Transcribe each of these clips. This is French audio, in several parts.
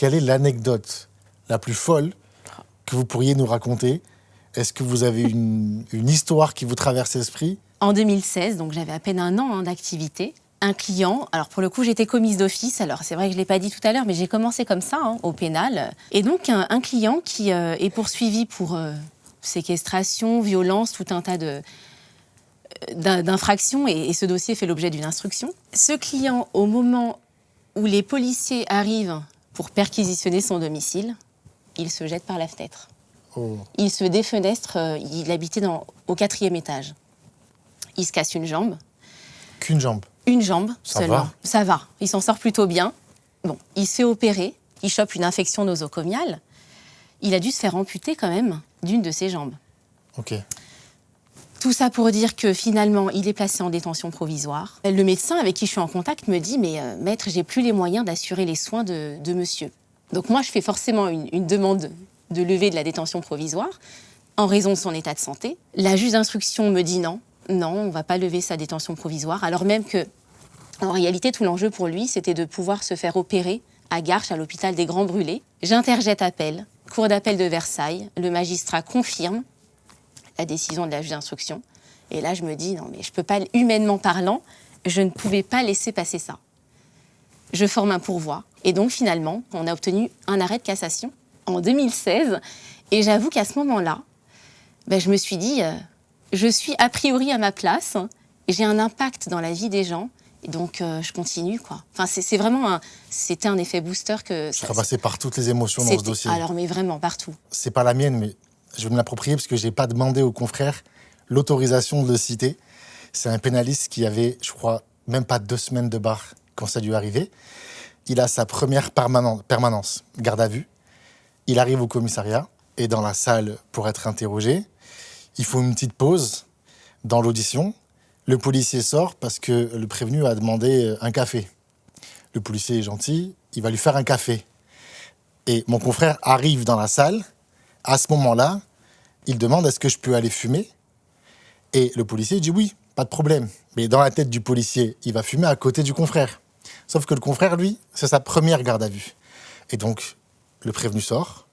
quelle est l'anecdote la plus folle que vous pourriez nous raconter? Est-ce que vous avez une histoire qui vous traverse l'esprit? En 2016, donc j'avais à peine un an d'activité, un client, alors pour le coup j'étais commise d'office, alors c'est vrai que je ne l'ai pas dit tout à l'heure, mais j'ai commencé comme ça, au pénal. Et donc un client qui est poursuivi pour séquestration, violence, tout un tas d'infractions, et ce dossier fait l'objet d'une instruction. Ce client, au moment où les policiers arrivent pour perquisitionner son domicile, il se jette par la fenêtre. Oh. Il se défenestre, il habitait au 4e étage. Il se casse une jambe. Qu'une jambe? Une jambe Ça seulement. va. Ça va, il s'en sort plutôt bien. Bon, il se fait opérer, il chope une infection nosocomiale. Il a dû se faire amputer quand même d'une de ses jambes. Ok. Tout ça pour dire que finalement, il est placé en détention provisoire. Le médecin avec qui je suis en contact me dit « Mais maître, j'ai plus les moyens d'assurer les soins de monsieur ». Donc moi, je fais forcément une demande de levée de la détention provisoire en raison de son état de santé. La juge d'instruction me dit non, on ne va pas lever sa détention provisoire, alors même que, en réalité, tout l'enjeu pour lui, c'était de pouvoir se faire opérer à Garches, à l'hôpital des Grands Brûlés. J'interjette appel, cour d'appel de Versailles, le magistrat confirme la décision de la juge d'instruction. Et là, je me dis, non, mais je ne peux pas, humainement parlant, je ne pouvais pas laisser passer ça. Je forme un pourvoi. Et donc, finalement, on a obtenu un arrêt de cassation en 2016. Et j'avoue qu'à ce moment-là, je me suis dit, je suis a priori à ma place, j'ai un impact dans la vie des gens, et donc je continue, quoi. Enfin, c'est vraiment c'était un effet booster que... Je serais passé par toutes les émotions dans ce dossier. Alors, mais vraiment, partout. C'est pas la mienne, mais je vais me l'approprier parce que j'ai pas demandé aux confrères l'autorisation de le citer. C'est un pénaliste qui avait, je crois, même pas 2 semaines de bar quand ça lui arrivait. Il a sa première permanence, garde à vue. Il arrive au commissariat et dans la salle pour être interrogé. Il faut une petite pause dans l'audition. Le policier sort parce que le prévenu a demandé un café. Le policier est gentil, il va lui faire un café. Et mon confrère arrive dans la salle. À ce moment-là, il demande « Est-ce que je peux aller fumer ?» Et le policier dit « Oui, pas de problème. » Mais dans la tête du policier, il va fumer à côté du confrère. Sauf que le confrère, lui, c'est sa première garde à vue. Et donc, le prévenu sort,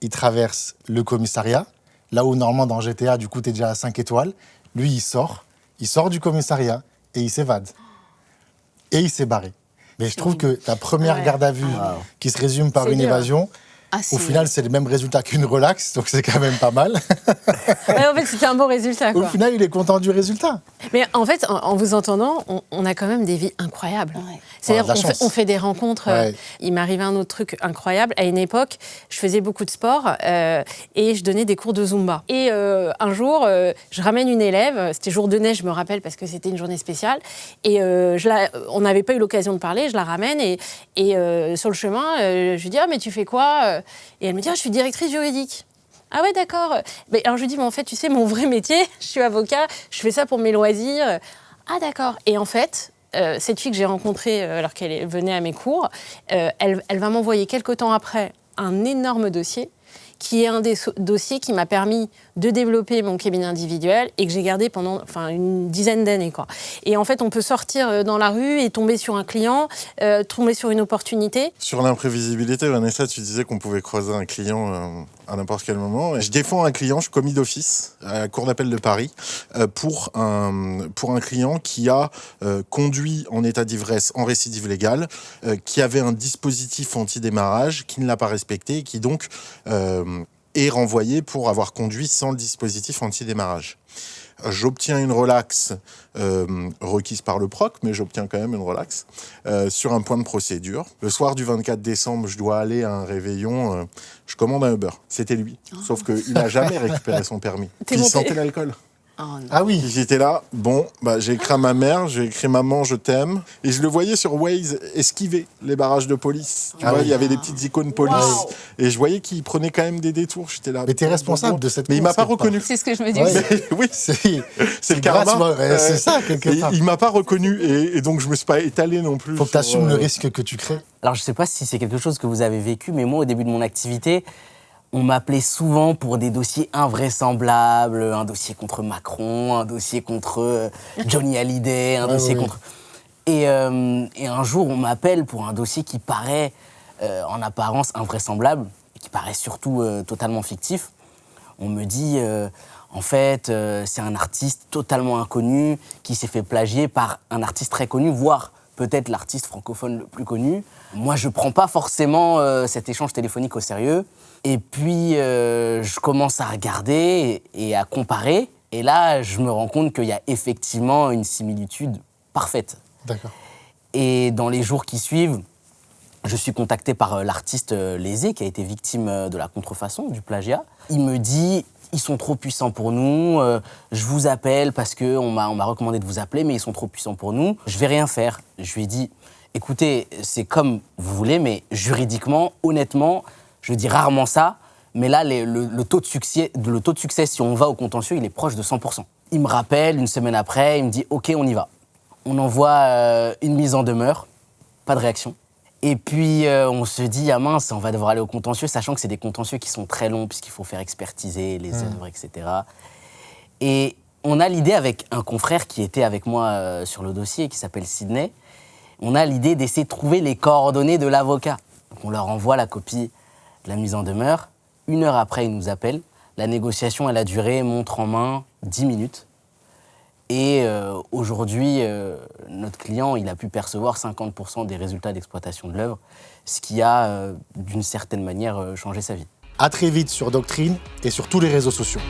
il traverse le commissariat, là où normalement dans GTA, du coup, t'es déjà à 5 étoiles. Lui, il sort du commissariat et il s'évade. Et il s'est barré. Mais je trouve que ta première garde à vue, qui se résume par une évasion, au final, c'est le même résultat qu'une relax, donc c'est quand même pas mal. Ouais, en fait, c'était un bon résultat, quoi. Au final, il est content du résultat. Mais en fait, en vous entendant, on a quand même des vies incroyables. Ouais. C'est-à-dire on fait des rencontres. Ouais. Il m'arrivait un autre truc incroyable. À une époque, je faisais beaucoup de sport et je donnais des cours de Zumba. Et un jour, je ramène une élève. C'était jour de neige, je me rappelle, parce que c'était une journée spéciale. Et on n'avait pas eu l'occasion de parler. Je la ramène et sur le chemin, je lui dis « Ah, mais tu fais quoi ?» Et elle me dit « Ah, je suis directrice juridique. » Ah ouais, d'accord. Mais alors je lui dis, mais en fait, tu sais, mon vrai métier, je suis avocat, je fais ça pour mes loisirs. Ah d'accord. Et en fait, cette fille que j'ai rencontrée alors qu'elle venait à mes cours, elle va m'envoyer quelque temps après un énorme dossier qui est un des dossiers qui m'a permis de développer mon cabinet individuel et que j'ai gardé pendant une dizaine d'années, quoi. Et en fait, on peut sortir dans la rue et tomber sur un client, tomber sur une opportunité. Sur l'imprévisibilité, Vanessa, tu disais qu'on pouvait croiser un client à n'importe quel moment. Je défends un client, je suis commis d'office à la Cour d'appel de Paris pour un client qui a conduit en état d'ivresse en récidive légale, qui avait un dispositif anti-démarrage, qui ne l'a pas respecté et qui donc est renvoyé pour avoir conduit sans le dispositif anti-démarrage. J'obtiens une relaxe requise par le proc, mais j'obtiens quand même une relaxe sur un point de procédure. Le soir du 24 décembre, je dois aller à un réveillon. Je commande un Uber. C'était lui. Sauf qu'il n'a jamais récupéré son permis. Puis il sentait l'alcool. Oh non. Ah oui. J'étais là, bon, j'ai écrit à ma mère, j'ai écrit maman, je t'aime. Et je le voyais sur Waze esquiver les barrages de police. Tu vois, il y avait des petites icônes police. Wow. Et je voyais qu'il prenait quand même des détours. J'étais là. Mais t'es responsable de cette Mais il m'a pas course, quelque reconnu. C'est ce que je me dis Ouais. aussi. Mais oui, c'est le karma. C'est ça, quelque Et part. il m'a pas reconnu et donc je me suis pas étalé non plus. Faut que tu assumes le risque que tu crées. Alors, je ne sais pas si c'est quelque chose que vous avez vécu, mais moi, au début de mon activité, on m'appelait souvent pour des dossiers invraisemblables, un dossier contre Macron, un dossier contre Johnny Hallyday, un dossier contre... Et un jour, on m'appelle pour un dossier qui paraît en apparence invraisemblables, qui paraissent surtout totalement fictifs. On me dit, en fait, c'est un artiste totalement inconnu qui s'est fait plagier par un artiste très connu, voire peut-être l'artiste francophone le plus connu. Moi, je ne prends pas forcément cet échange téléphonique au sérieux. Et puis, je commence à regarder et à comparer. Et là, je me rends compte qu'il y a effectivement une similitude parfaite. D'accord. Et dans les jours qui suivent, je suis contacté par l'artiste lésé qui a été victime de la contrefaçon, du plagiat. Il me dit, ils sont trop puissants pour nous, je vous appelle parce qu'on m'a recommandé de vous appeler, mais ils sont trop puissants pour nous, je vais rien faire. Je lui ai dit, écoutez, c'est comme vous voulez, mais juridiquement, honnêtement, je dis rarement ça, mais là, le taux de succès, si on va au contentieux, il est proche de 100%. Il me rappelle, une semaine après, il me dit, OK, on y va. On envoie une mise en demeure, pas de réaction. Et puis, on se dit, ah mince, on va devoir aller au contentieux, sachant que c'est des contentieux qui sont très longs, puisqu'il faut faire expertiser les œuvres, etc. Et on a l'idée avec un confrère qui était avec moi sur le dossier, qui s'appelle Sidney, on a l'idée d'essayer de trouver les coordonnées de l'avocat. Donc on leur envoie la copie de la mise en demeure. 1 heure après, ils nous appellent. La négociation, elle a duré, montre en main, 10 minutes. Et aujourd'hui, notre client, il a pu percevoir 50% des résultats d'exploitation de l'œuvre, ce qui a, d'une certaine manière, changé sa vie. À très vite sur Doctrine et sur tous les réseaux sociaux.